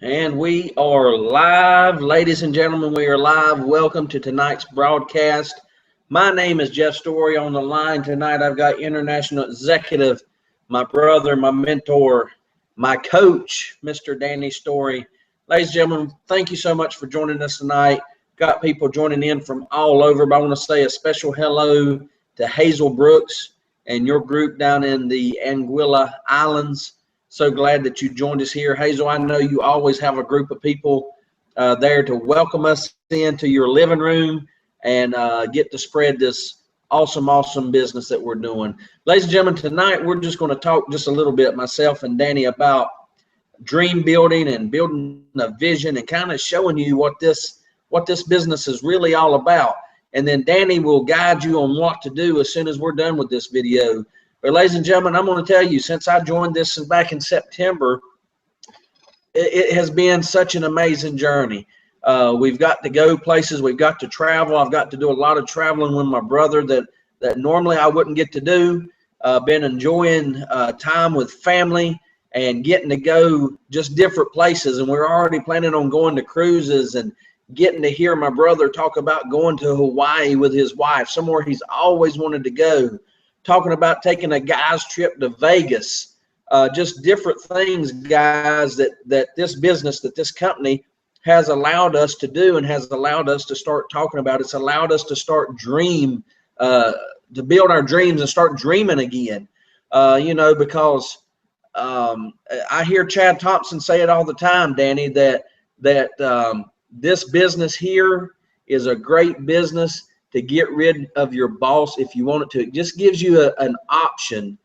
And we are live, ladies and gentlemen. We are live. Welcome to tonight's broadcast. My name is Jeff Story. On the line tonight, I've got international executive, my brother, my mentor, my coach, Mr. Danny Story. Ladies and gentlemen, thank you so much for joining us tonight. Got people joining in from all over, but I want to say a special hello to Hazel Brooks and your group down in the Anguilla Islands. So glad that you joined us here. Hazel, I know you always have a group of people there to welcome us into your living room and get to spread this awesome business that we're doing. Ladies and gentlemen, tonight we're just going to talk just a little bit, myself and Danny, about dream building and building a vision and kind of showing you what this business is really all about. And then Danny will guide you on what to do as soon as we're done with this video. But ladies and gentlemen, I'm going to tell you, since I joined this back in September, it has been such an amazing journey. We've got to go places. We've got to travel. I've got to do a lot of traveling with my brother that normally I wouldn't get to do. Been enjoying time with family and getting to go just different places. And we're already planning on going to cruises and getting to hear my brother talk about going to Hawaii with his wife, somewhere he's always wanted to go. Talking about taking a guy's trip to Vegas, just different things, guys, that this business, that this company has allowed us to do and has allowed us to start talking about. It's allowed us to start to build our dreams and start dreaming again, because I hear Chad Thompson say it all the time, Danny, that this business here is a great business to get rid of your boss if you want it to. It just gives you an option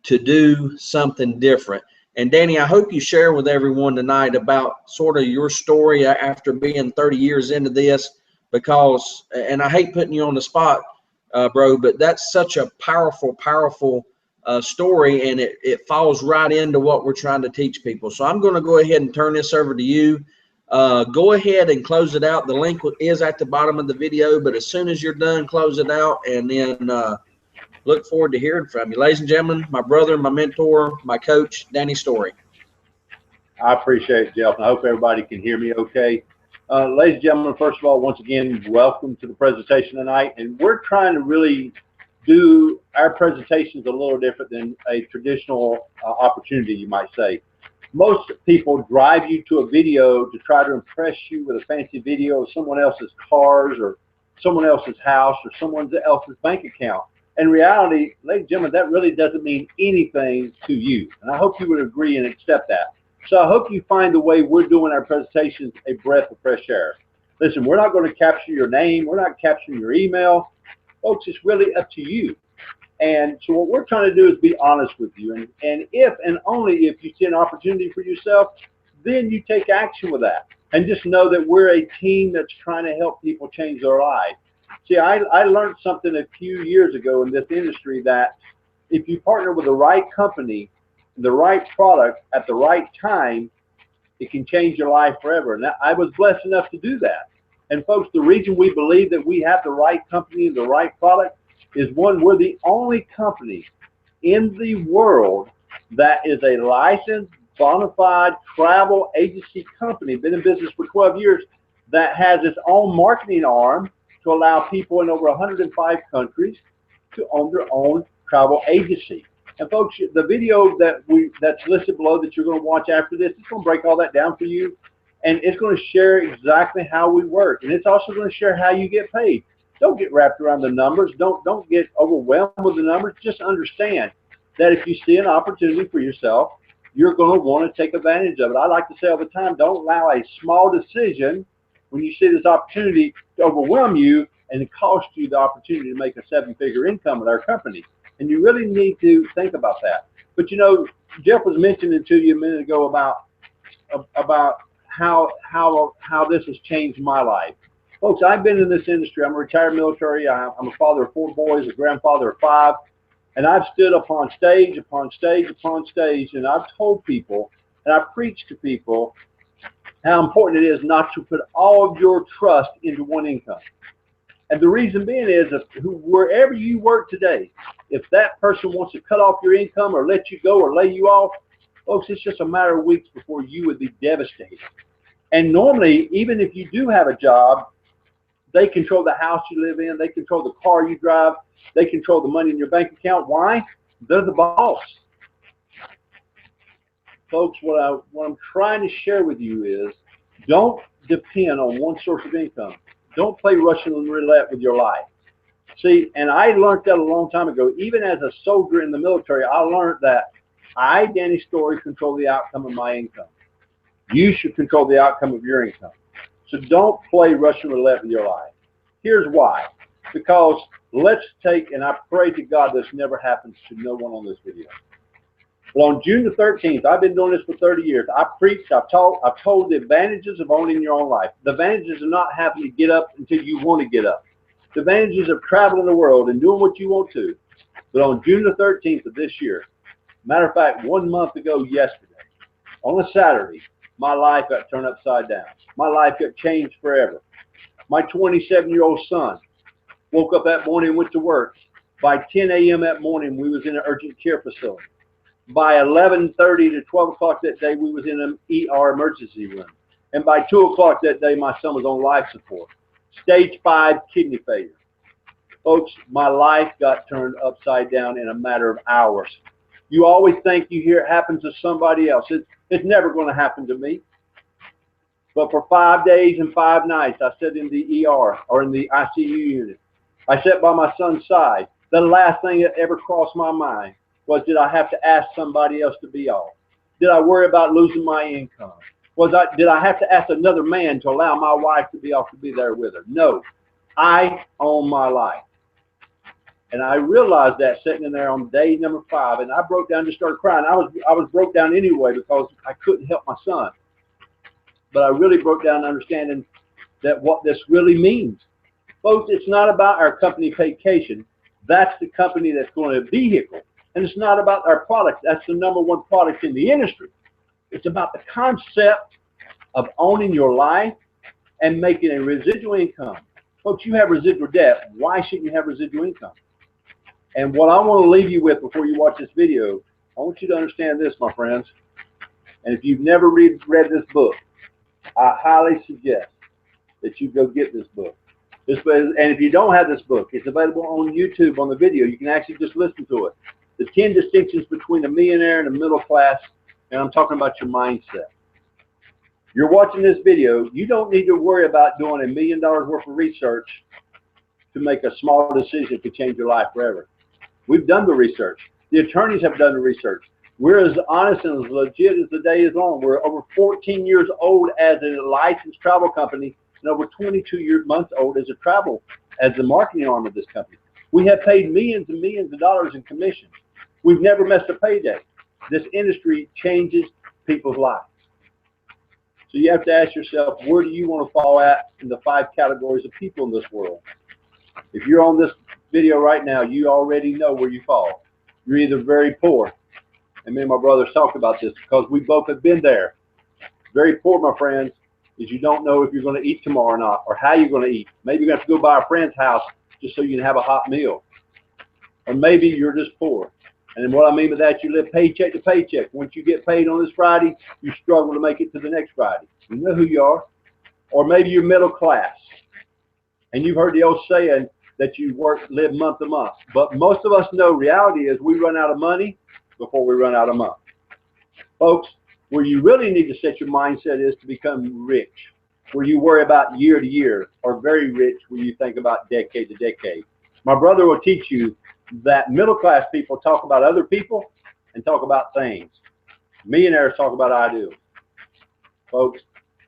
to do something different. And Danny, I hope you share with everyone tonight about sort of your story after being 30 years into this, because, and I hate putting you on the spot, bro, but that's such a powerful story, and it falls right into what we're trying to teach people. So I'm going to go ahead and turn this over to you. Go ahead and close it out. The link is at the bottom of the video, but as soon as you're done, close it out, and then look forward to hearing from you. Ladies and gentlemen, my brother, my mentor, my coach, Danny Story. I appreciate it, Jeff, and I hope everybody can hear me okay. Ladies and gentlemen, first of all, once again, welcome to the presentation tonight. And we're trying to really do our presentations a little different than a traditional opportunity, you might say. Most people drive you to a video to try to impress you with a fancy video of someone else's cars or someone else's house or someone else's bank account. In reality, ladies and gentlemen, that really doesn't mean anything to you. And I hope you would agree and accept that. So I hope you find the way we're doing our presentations a breath of fresh air. Listen, we're not going to capture your name. We're not capturing your email. Folks, it's really up to you. And so what we're trying to do is be honest with you. And if and only if you see an opportunity for yourself, then you take action with that. And just know that we're a team that's trying to help people change their lives. See, I learned something a few years ago in this industry, that if you partner with the right company, the right product at the right time, it can change your life forever. And I was blessed enough to do that. And folks, the reason we believe that we have the right company and the right product is, one, we're the only company in the world that is a licensed, bona fide travel agency company, been in business for 12 years, that has its own marketing arm to allow people in over 105 countries to own their own travel agency. And folks, the video that's listed below that you're going to watch after this, it's going to break all that down for you, and it's going to share exactly how we work, and it's also going to share how you get paid. Don't get wrapped around the numbers. Don't get overwhelmed with the numbers. Just understand that if you see an opportunity for yourself, you're going to want to take advantage of it. I like to say all the time, don't allow a small decision when you see this opportunity to overwhelm you and it cost you the opportunity to make a 7-figure income with our company. And you really need to think about that. But you know, Jeff was mentioning to you a minute ago about how this has changed my life. Folks, I've been in this industry. I'm a retired military. I'm a father of 4 boys, a grandfather of 5, and I've stood up on stage upon stage upon stage, and I've told people and I've preached to people how important it is not to put all of your trust into one income. And the reason being is, if wherever you work today, if that person wants to cut off your income or let you go or lay you off, Folks, it's just a matter of weeks before you would be devastated. And normally, even if you do have a job, they control the house you live in. They control the car you drive. They control the money in your bank account. Why? They're the boss. Folks, what I'm trying to share with you is don't depend on one source of income. Don't play Russian roulette with your life. See, and I learned that a long time ago. Even as a soldier in the military, I learned that I, Danny Story, control the outcome of my income. You should control the outcome of your income. So don't play Russian roulette with your life. Here's why. Because let's take, and I pray to God this never happens to no one on this video. Well, on June the 13th, I've been doing this for 30 years. I preached, I've told the advantages of owning your own life. The advantages of not having to get up until you want to get up. The advantages of traveling the world and doing what you want to. But on June the 13th of this year, matter of fact, 1 month ago yesterday, on a Saturday, my life got turned upside down. My life got changed forever. My 27-year-old son woke up that morning and went to work. By 10 a.m. that morning, we was in an urgent care facility. By 11:30 to 12 o'clock that day, we was in an ER emergency room. And by 2 o'clock that day, my son was on life support. Stage 5 kidney failure. Folks, my life got turned upside down in a matter of hours. You always think you hear it happens to somebody else. It's never going to happen to me. But for 5 days and 5 nights, I sat in the ER or in the ICU unit. I sat by my son's side. The last thing that ever crossed my mind was, did I have to ask somebody else to be off? Did I worry about losing my income? Did I have to ask another man to allow my wife to be off to be there with her? No, I own my life. And I realized that sitting in there on day number 5, and I broke down and just started crying. I was broke down anyway because I couldn't help my son. But I really broke down understanding that what this really means. Folks, it's not about our company vacation. That's the company that's going to vehicle. And it's not about our product. That's the #1 product in the industry. It's about the concept of owning your life and making a residual income. Folks, you have residual debt. Why shouldn't you have residual income? And what I want to leave you with before you watch this video, I want you to understand this, my friends. And if you've never read this book, I highly suggest that you go get this book. And if you don't have this book, it's available on YouTube on the video. You can actually just listen to it. The 10 distinctions between a millionaire and a middle class, and I'm talking about your mindset. You're watching this video, you don't need to worry about doing $1 million worth of research to make a small decision that could change your life forever. We've done the research. The attorneys have done the research. We're as honest and as legit as the day is long. We're over 14 years old as a licensed travel company and over 22 months old as the marketing arm of this company. We have paid millions and millions of dollars in commissions. We've never missed a payday. This industry changes people's lives. So you have to ask yourself, where do you want to fall at in the 5 categories of people in this world? If you're on this video right now, you already know where you fall. You're either very poor, and me and my brothers talked about this because we both have been there. Very poor, my friends, is you don't know if you're going to eat tomorrow or not, or how you're going to eat. Maybe you're going to have to go by a friend's house just so you can have a hot meal. Or maybe you're just poor. And what I mean by that, you live paycheck to paycheck. Once you get paid on this Friday, you struggle to make it to the next Friday. You know who you are. Or maybe you're middle class. And you've heard the old saying that you live month to month. But most of us know reality is we run out of money before we run out of month. Folks, where you really need to set your mindset is to become rich. Where you worry about year to year, or very rich where you think about decade to decade. My brother will teach you that middle class people talk about other people and talk about things. Millionaires talk about ideals. Folks,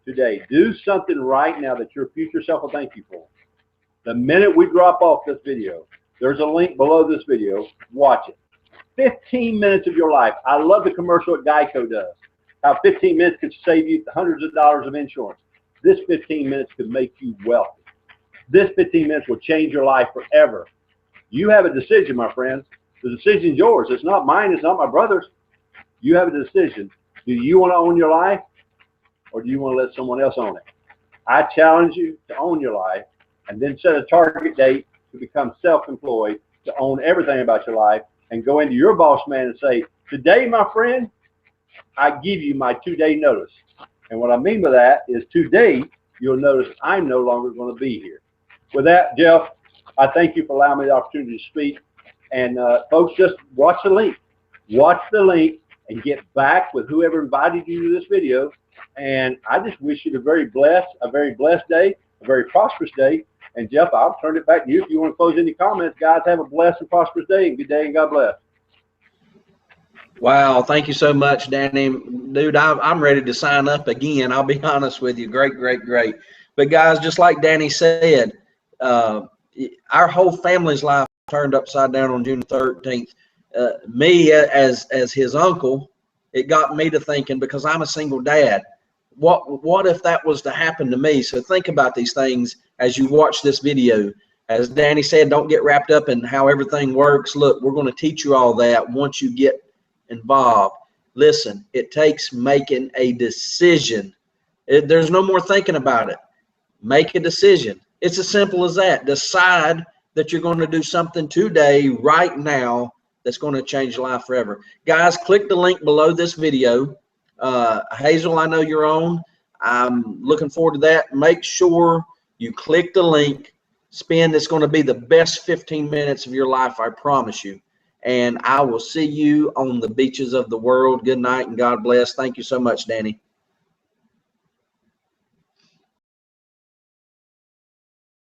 today, do something right now that your future self will thank you for. The minute we drop off this video, there's a link below this video. Watch it. 15 minutes of your life. I love the commercial that Geico does. How 15 minutes could save you hundreds of dollars of insurance. This 15 minutes could make you wealthy. This 15 minutes will change your life forever. You have a decision, my friends. The decision is yours. It's not mine. It's not my brother's. You have a decision. Do you want to own your life, or do you want to let someone else own it? I challenge you to own your life and then set a target date to become self-employed, to own everything about your life, and go into your boss man and say, today, my friend, I give you my 2-day notice. And what I mean by that is today, you'll notice I'm no longer going to be here. With that, Jeff, I thank you for allowing me the opportunity to speak. And folks, just watch the link. Watch the link and get back with whoever invited you to this video. And I just wish you a very blessed day, a very prosperous day. And Jeff, I'll turn it back to you if you want to close any comments. Guys, have a blessed and prosperous day, and good day, and God bless. Wow, thank you so much, Danny. Dude, I'm ready to sign up again. I'll be honest with you. Great, great, great. But guys, just like Danny said, our whole family's life turned upside down on June 13th. Me as his uncle, it got me to thinking, because I'm a single dad, what if that was to happen to me? So think about these things as you watch this video. As Danny said, don't get wrapped up in how everything works. Look, we're going to teach you all that once you get involved. Listen, it takes making a decision. There's no more thinking about it. Make a decision. It's as simple as that. Decide that you're going to do something today, right now, that's going to change your life forever. Guys, click the link below this video. Hazel, I know you're on. I'm looking forward to that. Make sure you click the link. It's going to be the best 15 minutes of your life, I promise you. And I will see you on the beaches of the world. Good night and God bless. Thank you so much, Danny.